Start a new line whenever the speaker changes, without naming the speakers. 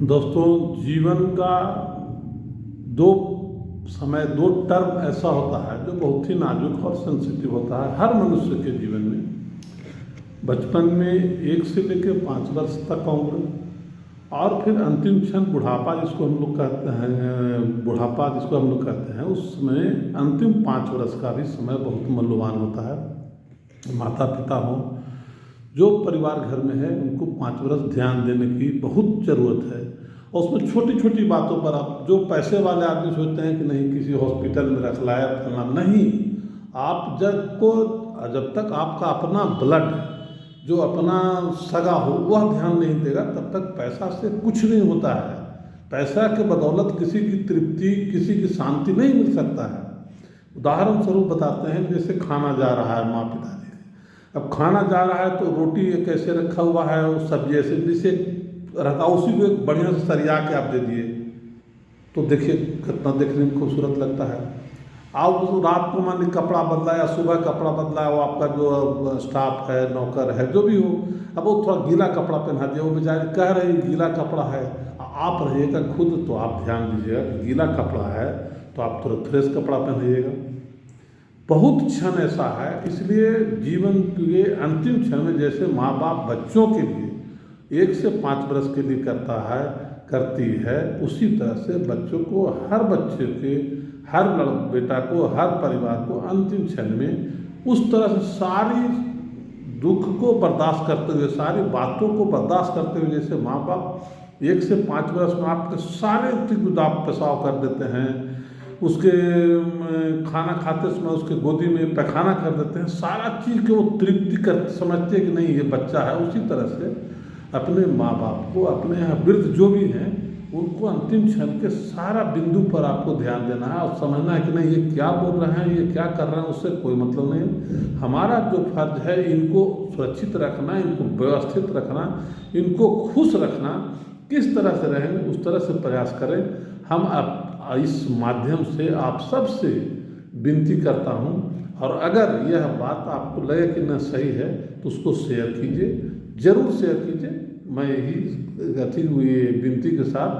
दोस्तों, जीवन का दो दो टर्म ऐसा होता है जो बहुत ही नाजुक और सेंसिटिव होता है हर मनुष्य के जीवन में। बचपन में 1 से लेकर 5 वर्ष तक उम्र, और फिर अंतिम क्षण बुढ़ापा जिसको हम लोग कहते हैं, उस समय अंतिम 5 वर्ष का भी समय बहुत मूल्यवान होता है। माता पिता हों, जो परिवार घर में है, उनको 5 वर्ष ध्यान देने की बहुत ज़रूरत है। और उसमें छोटी छोटी बातों पर आप, जो पैसे वाले आदमी सोचते हैं कि नहीं किसी हॉस्पिटल में रख लाया फलना, नहीं। आप जब तक आपका अपना ब्लड, जो अपना सगा हो, वह ध्यान नहीं देगा, तब तक पैसा से कुछ नहीं होता है। पैसा के बदौलत किसी की तृप्ति, किसी की शांति नहीं मिल सकता है। उदाहरण स्वरूप बताते हैं, जैसे खाना जा रहा है माँ पिता जी के। अब खाना जा रहा है तो रोटी कैसे रखा हुआ है, वो सब्जी ऐसे नीचे रखा, उसी को एक बढ़िया से सरिया के आप दे दिए तो देखिए कितना देखने में खूबसूरत लगता है। आप उस रात को मान ली कपड़ा बदला या सुबह कपड़ा बदला, वो आपका जो स्टाफ है, नौकर है, जो भी हो, अब वो थोड़ा गीला कपड़ा पहना दिया, वो बेचारे कह रहे हैं गीला कपड़ा है। आप रहिएगा खुद तो आप ध्यान दीजिएगा, गीला कपड़ा है तो आप तुरंत फ्रेश कपड़ा पहनिएगा। बहुत क्षण ऐसा है, इसलिए जीवन के अंतिम क्षण में जैसे माँ बाप बच्चों के लिए 1 से 5 वर्ष के लिए करती है, उसी तरह से बच्चों को, हर बच्चे के, हर बेटा को, हर परिवार को अंतिम क्षण में उस तरह से सारी दुख को बर्दाश्त करते हुए, सारी बातों को बर्दाश्त करते हुए, जैसे माँ बाप 1 से 5 वर्ष में आपके सारे दाब पेशाब कर देते हैं, उसके खाना खाते समय उसके गोदी में पैखाना कर देते हैं, सारा चीज़ के वो तृप्ति कर समझते हैं कि नहीं ये बच्चा है। उसी तरह से अपने माँ बाप को, अपने यहाँ वृद्ध जो भी हैं, उनको अंतिम क्षण के सारा बिंदु पर आपको ध्यान देना है और समझना है कि नहीं ये क्या बोल रहे हैं, ये क्या कर रहे हैं, उससे कोई मतलब नहीं। हमारा जो फर्ज है, इनको सुरक्षित रखना, इनको व्यवस्थित रखना, इनको खुश रखना। किस तरह से रहेंगे उस तरह से प्रयास करें। हम इस माध्यम से आप सबसे विनती करता हूँ, और अगर यह बात आपको लगे कि न सही है तो उसको शेयर कीजिए, ज़रूर शेयर कीजिए। मैं यही विनती के साथ